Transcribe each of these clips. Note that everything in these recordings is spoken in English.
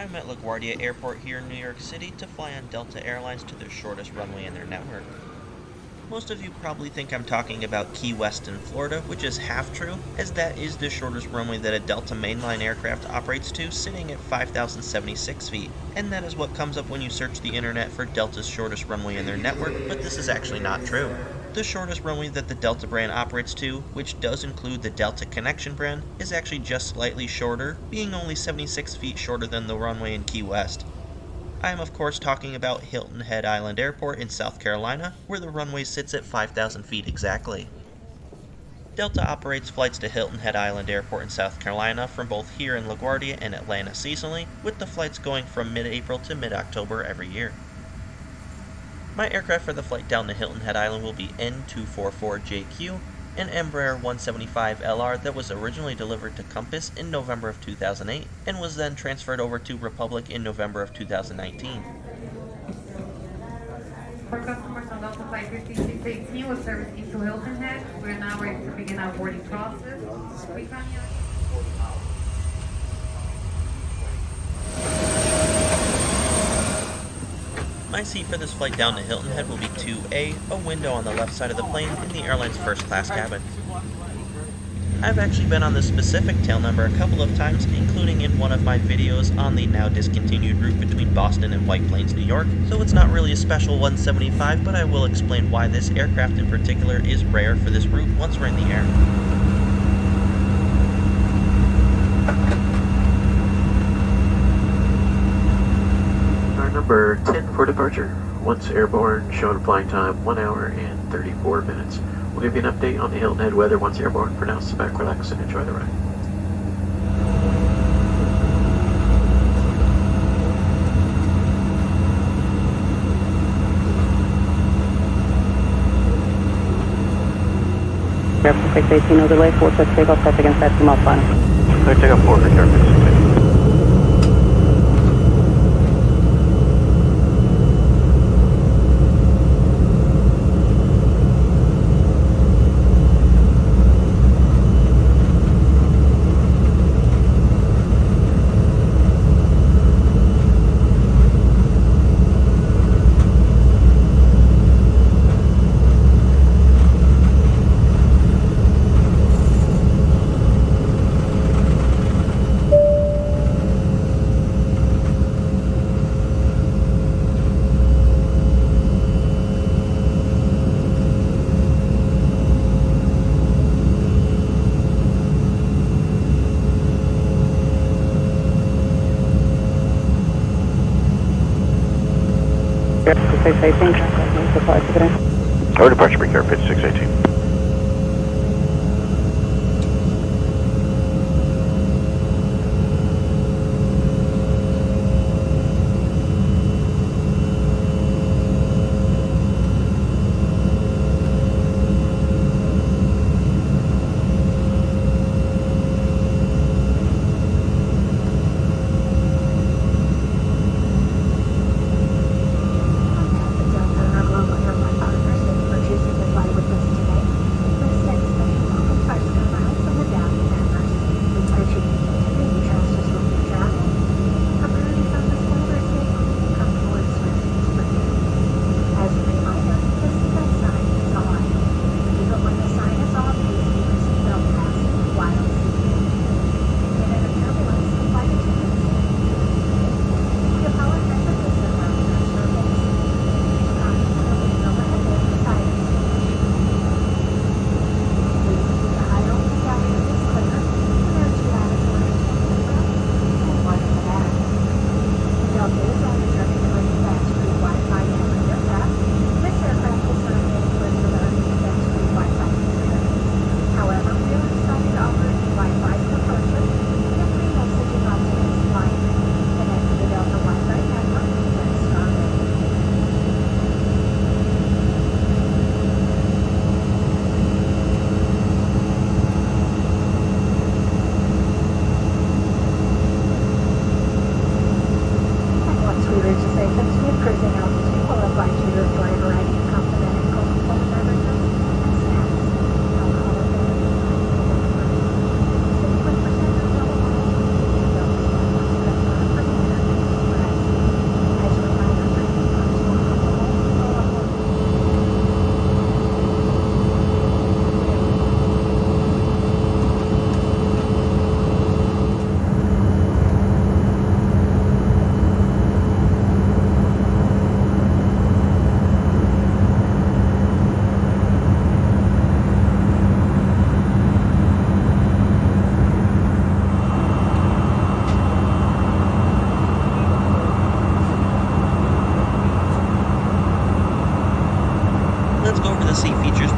I'm at LaGuardia Airport here in New York City to fly on Delta Airlines to their shortest runway in their network. Most of you probably think I'm talking about Key West in Florida, which is half true, as that is the shortest runway that a Delta mainline aircraft operates to, sitting at 5,076 feet. And that is what comes up when you search the internet for Delta's shortest runway in their network, but this is actually not true. The shortest runway that the Delta brand operates to, which does include the Delta Connection brand, is actually just slightly shorter, being only 76 feet shorter than the runway in Key West. I am of course talking about Hilton Head Island Airport in South Carolina, where the runway sits at 5,000 feet exactly. Delta operates flights to Hilton Head Island Airport in South Carolina from both here in LaGuardia and Atlanta seasonally, with the flights going from mid-April to mid-October every year. My aircraft for the flight down to Hilton Head Island will be N244JQ, an Embraer E170 that was originally delivered to Compass in November of 2008 and was then transferred over to Republic in November of 2019. For customers on Delta Flight 5618 with service east to Hilton Head, we are now ready to begin our boarding process. We kindly ask. My seat for this flight down to Hilton Head will be 2A, a window on the left side of the plane in the airline's first class cabin. I've actually been on this specific tail number a couple of times, including in one of my videos on the now discontinued route between Boston and White Plains, New York, so it's not really a special 175, but I will explain why this aircraft in particular is rare for this route once we're in the air. Number 10 for departure. Once airborne, showing flying time 1 hour and 34 minutes. We'll give you an update on the Hilton Head weather once airborne. For now, sit back, relax, and enjoy the ride. Airport 618, no delay, 46 takeoff, set against that 2 mile final. Clear takeoff 4 for Airport 618. Airport 618, departure today. Our departure break Airport 618. Delta, our global airline partners, thank you for choosing to fly with us today.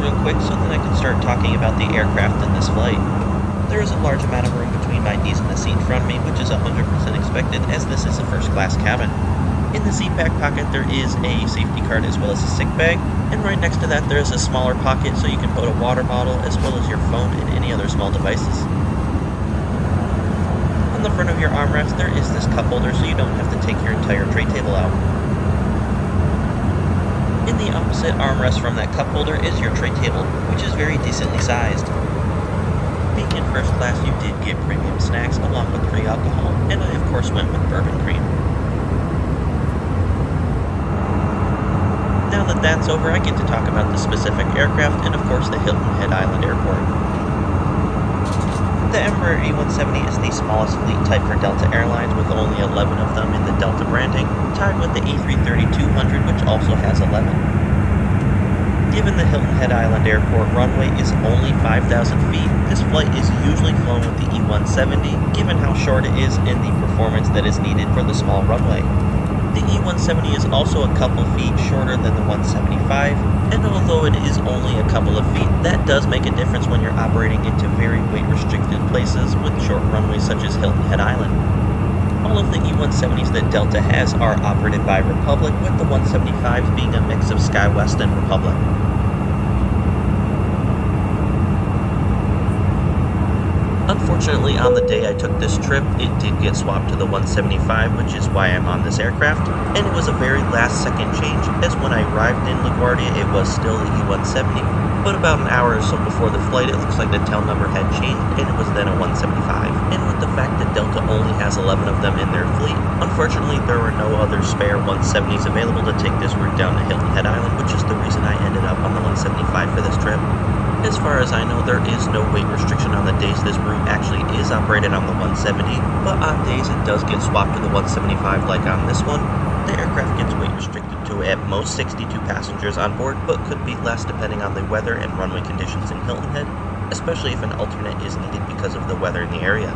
real quick so that I can start talking about the aircraft in this flight. There is a large amount of room between my knees and the seat in front of me, which is 100% expected as this is a first class cabin. In the seat back pocket there is a safety card as well as a sick bag, and right next to that there is a smaller pocket so you can put a water bottle as well as your phone and any other small devices. On the front of your armrest there is this cup holder so you don't have to take your entire tray table out. In the opposite armrest from that cup holder is your tray table, which is very decently sized. Being in first class, you did get premium snacks along with free alcohol, and I of course went with bourbon cream. Now that that's over, I get to talk about the specific aircraft and of course the Hilton Head Island Airport. The Embraer E170 is the smallest fleet type for Delta Airlines with only 11 of them in the Delta branding, tied with the A330-200 which also has 11. Given the Hilton Head Island Airport runway is only 5,000 feet, this flight is usually flown with the E170 given how short it is and the performance that is needed for the small runway. The E170 is also a couple feet shorter than the 175, and although it is only a couple of feet, that does make a difference when you're operating into very weight-restricted places with short runways such as Hilton Head Island. All of the E170s that Delta has are operated by Republic, with the 175 being a mix of SkyWest and Republic. Unfortunately, on the day I took this trip, it did get swapped to the 175, which is why I'm on this aircraft, and it was a very last-second change, as when I arrived in LaGuardia, it was still the E170, but about an hour or so before the flight, it looks like the tail number had changed, and it was then a 175, and with the fact that Delta only has 11 of them in their fleet, unfortunately, there were no other spare 170s available to take this route down to Hilton Head Island, which is the reason I ended up on the 175 for this trip. As far as I know, there is no weight restriction on the days this route actually is operated on the 170, but on days it does get swapped to the 175 like on this one. The aircraft gets weight restricted to at most 62 passengers on board, but could be less depending on the weather and runway conditions in Hilton Head, especially if an alternate is needed because of the weather in the area.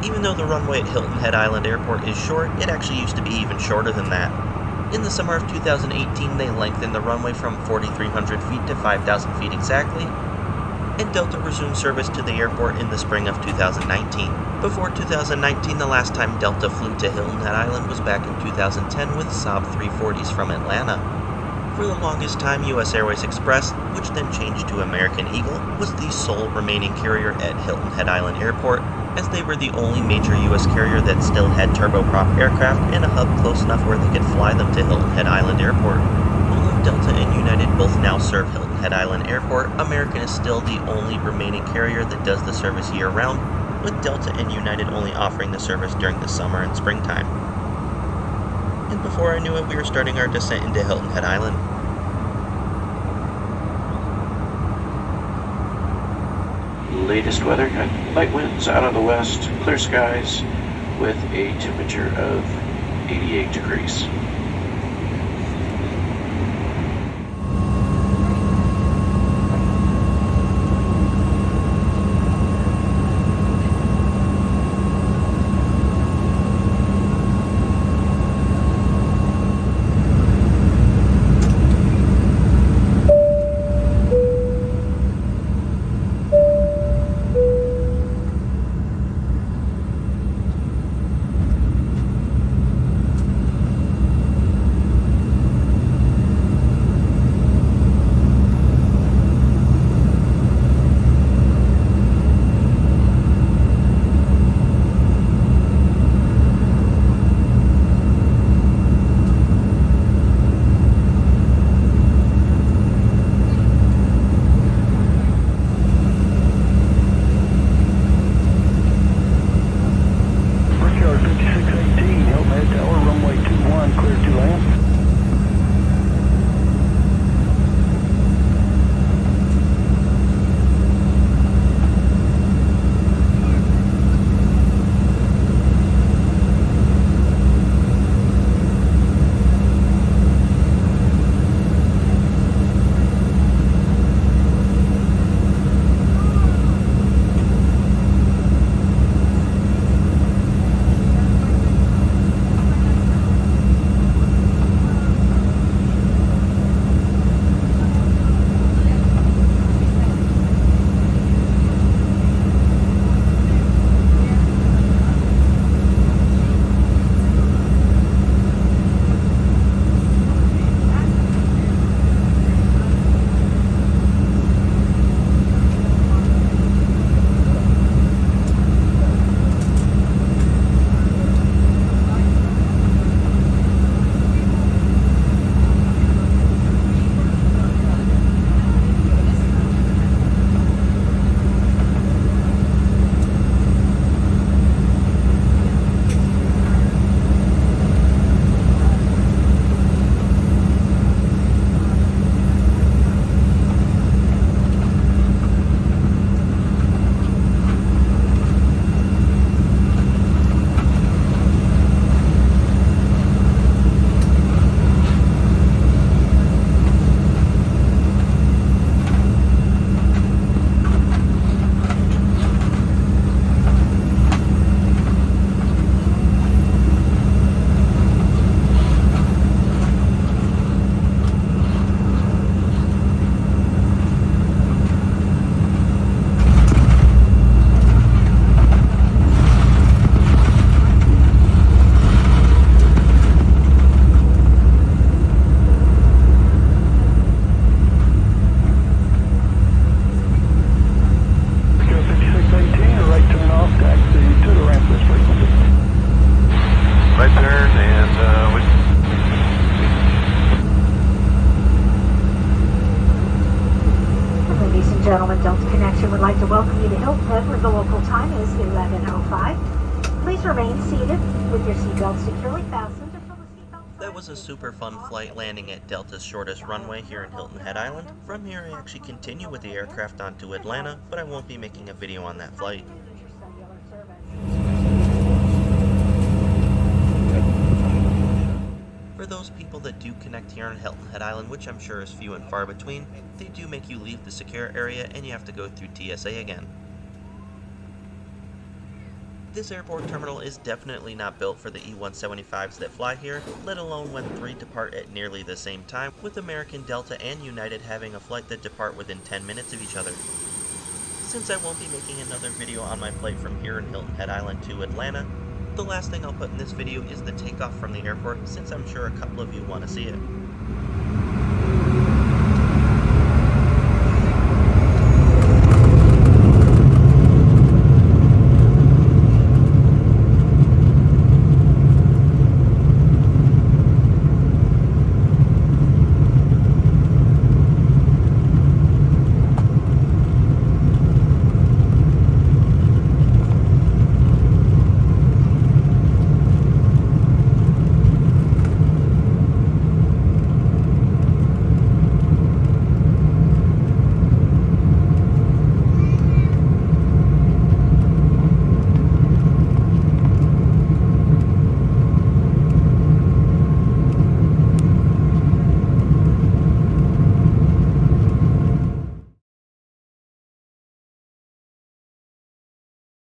Even though the runway at Hilton Head Island Airport is short, it actually used to be even shorter than that. In the summer of 2018, they lengthened the runway from 4,300 feet to 5,000 feet exactly, and Delta resumed service to the airport in the spring of 2019. Before 2019, the last time Delta flew to Hilton Head Island was back in 2010 with Saab 340s from Atlanta. For the longest time, US Airways Express, which then changed to American Eagle, was the sole remaining carrier at Hilton Head Island Airport, as they were the only major US carrier that still had turboprop aircraft and a hub close enough where they could fly them to Hilton Head Island Airport. Although Delta and United both now serve Hilton Head Island Airport, American is still the only remaining carrier that does the service year-round, with Delta and United only offering the service during the summer and springtime. And before I knew it, we were starting our descent into Hilton Head Island. Latest weather, light winds out of the west, clear skies with a temperature of 88 degrees. Ladies and gentlemen, Delta Connection would like to welcome you to Hilton Head, where the local time is 11:05. Please remain seated with your seatbelt securely fastened until the seatbelt sign. That was a super fun flight landing at Delta's shortest runway here in Hilton Head Island. From here I actually continue with the aircraft on to Atlanta, but I won't be making a video on that flight. For those people that do connect here on Hilton Head Island, which I'm sure is few and far between, they do make you leave the secure area and you have to go through TSA again. This airport terminal is definitely not built for the E175s that fly here, let alone when 3 depart at nearly the same time, with American, Delta, and United having a flight that depart within 10 minutes of each other. Since I won't be making another video on my flight from here in Hilton Head Island to Atlanta, the last thing I'll put in this video is the takeoff from the airport, since I'm sure a couple of you want to see it.